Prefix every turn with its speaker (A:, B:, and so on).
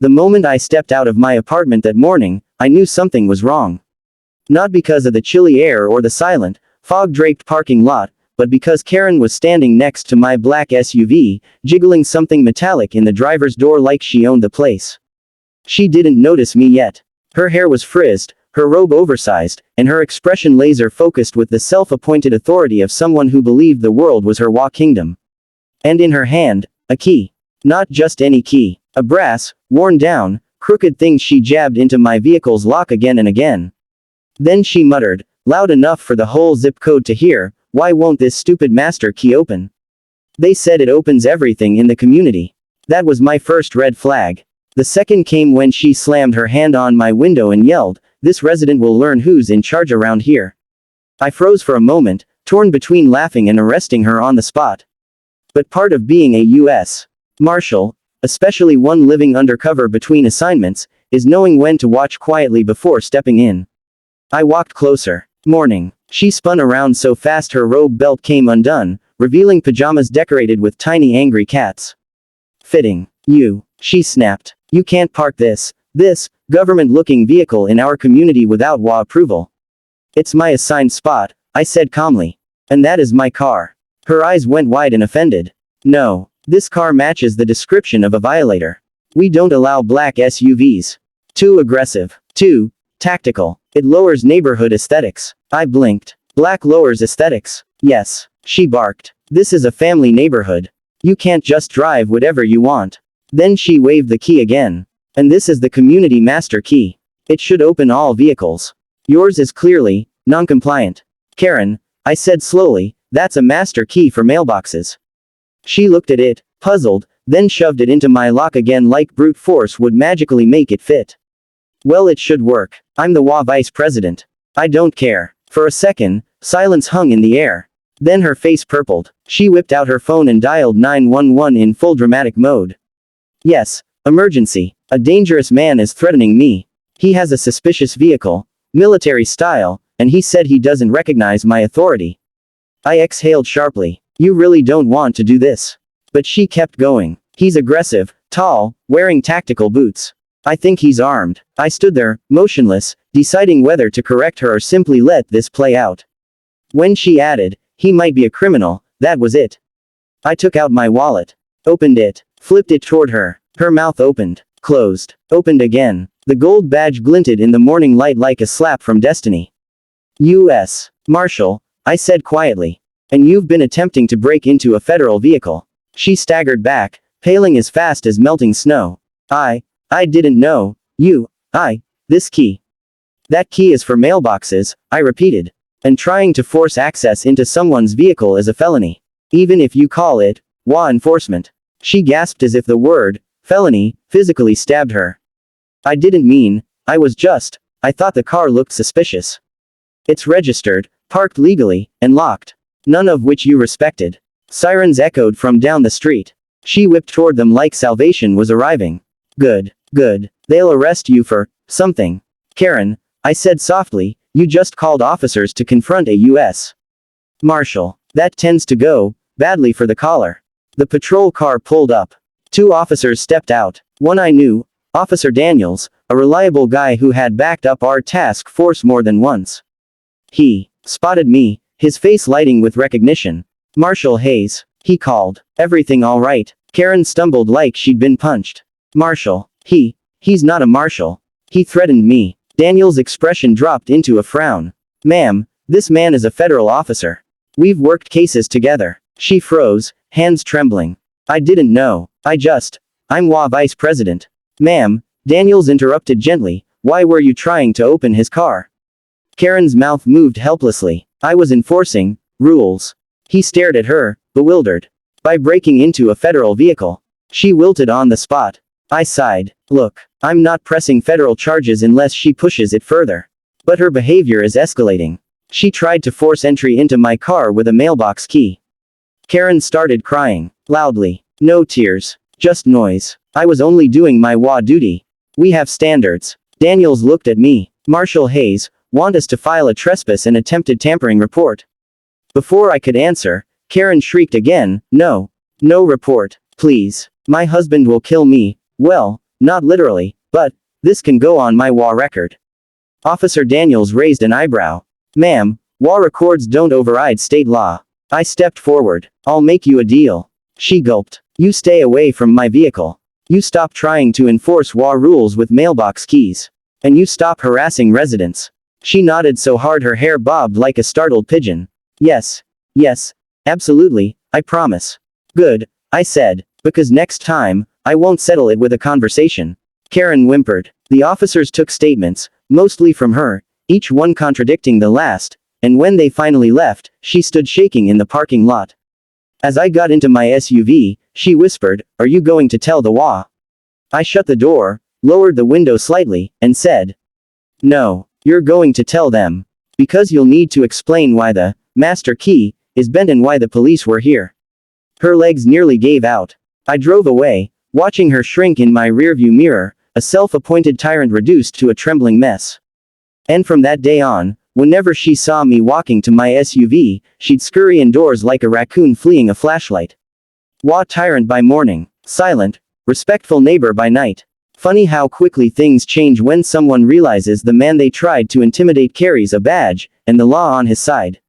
A: The moment I stepped out of my apartment that morning, I knew something was wrong. Not because of the chilly air or the silent, fog-draped parking lot, but because Karen was standing next to my black SUV, jiggling something metallic in the driver's door like she owned the place. She didn't notice me yet. Her hair was frizzed, her robe oversized, and her expression laser-focused with the self-appointed authority of someone who believed the world was her kingdom. And in her hand, a key. Not just any key. A brass, worn down, crooked thing she jabbed into my vehicle's lock again and again. Then she muttered, loud enough for the whole zip code to hear, "Why won't this stupid master key open? They said it opens everything in the community." That was my first red flag. The second came when she slammed her hand on my window and yelled, "This resident will learn who's in charge around here." I froze for a moment, torn between laughing and arresting her on the spot. But part of being a U.S. Marshal, especially one living undercover between assignments, is knowing when to watch quietly before stepping in. I walked closer. Morning. She spun around so fast her robe belt came undone, revealing pajamas decorated with tiny angry cats. "Fitting. You," she snapped. "You can't park this government-looking vehicle in our community without HOA approval." "It's my assigned spot," I said calmly. "And that is my car." Her eyes went wide and offended. "No. This car matches the description of a violator. We don't allow black SUVs. Too aggressive. Too tactical. It lowers neighborhood aesthetics." I blinked. "Black lowers aesthetics?" "Yes," she barked. "This is a family neighborhood. You can't just drive whatever you want." Then she waved the key again. "And this is the community master key. It should open all vehicles. Yours is clearly non-compliant." "Karen," I said slowly, "that's a master key for mailboxes." She looked at it, puzzled, then shoved it into my lock again like brute force would magically make it fit. "Well, it should work. I'm the HOA vice president. I don't care." For a second, silence hung in the air. Then her face purpled. She whipped out her phone and dialed 911 in full dramatic mode. "Yes, emergency. A dangerous man is threatening me. He has a suspicious vehicle, military style, and he said he doesn't recognize my authority." I exhaled sharply. "You really don't want to do this." But she kept going. "He's aggressive, tall, wearing tactical boots. I think he's armed." I stood there, motionless, deciding whether to correct her or simply let this play out. When she added, "He might be a criminal," that was it. I took out my wallet. Opened it. Flipped it toward her. Her mouth opened. Closed. Opened again. The gold badge glinted in the morning light like a slap from destiny. "U.S. Marshal," I said quietly. "And you've been attempting to break into a federal vehicle." She staggered back, paling as fast as melting snow. I didn't know. This key." "That key is for mailboxes," I repeated. "And trying to force access into someone's vehicle is a felony. Even if you call it HOA enforcement." She gasped as if the word felony physically stabbed her. "I didn't mean, I thought the car looked suspicious. It's registered, parked legally, and locked. None of which you respected." Sirens echoed from down the street. She whipped toward them like salvation was arriving. Good. They'll arrest you for something." "Karen," I said softly, "you just called officers to confront a U.S. Marshal. That tends to go badly for the caller." The patrol car pulled up. 2 officers stepped out. One I knew, Officer Daniels, a reliable guy who had backed up our task force more than once. He spotted me, his face lighting with recognition. "Marshal Hayes," he called. "Everything all right?" Karen stumbled like she'd been punched. "Marshal. He's not a marshal. He threatened me." Daniel's expression dropped into a frown. "Ma'am, this man is a federal officer. We've worked cases together." She froze, hands trembling. "I didn't know. I'm HOA vice president." "Ma'am," Daniels interrupted gently, "why were you trying to open his car?" Karen's mouth moved helplessly. "I was enforcing rules." He stared at her, bewildered. "By breaking into a federal vehicle." She wilted on the spot. I sighed. "Look, I'm not pressing federal charges unless she pushes it further. But her behavior is escalating. She tried to force entry into my car with a mailbox key." Karen started crying. Loudly. No tears. Just noise. "I was only doing my HOA duty. We have standards." Daniels looked at me. "Marshal Hayes, want us to file a trespass and attempted tampering report?" Before I could answer, Karen shrieked again, "No. No report. Please. My husband will kill me." "Well, Not literally, but this can go on my WA record. Officer Daniels raised an eyebrow. Ma'am, WA records don't override state law. I stepped forward. I'll make you a deal. She gulped. You stay away from my vehicle. You stop trying to enforce WA rules with mailbox keys. And you stop harassing residents. She nodded so hard her hair bobbed like a startled pigeon. Yes. Yes. Absolutely, I promise. Good, I said, because next time, I won't settle it with a conversation. Karen whimpered. The officers took statements, mostly from her, each one contradicting the last, and when they finally left, she stood shaking in the parking lot. As I got into my SUV, she whispered, "Are you going to tell the WA?" I shut the door, lowered the window slightly, and said, "No, you're going to tell them. Because you'll need to explain why the master key is bent and why the police were here." Her legs nearly gave out. I drove away, watching her shrink in my rearview mirror, a self-appointed tyrant reduced to a trembling mess. And from that day on, whenever she saw me walking to my SUV, she'd scurry indoors like a raccoon fleeing a flashlight. WA tyrant by morning, silent, respectful neighbor by night. Funny how quickly things change when someone realizes the man they tried to intimidate carries a badge, and the law on his side.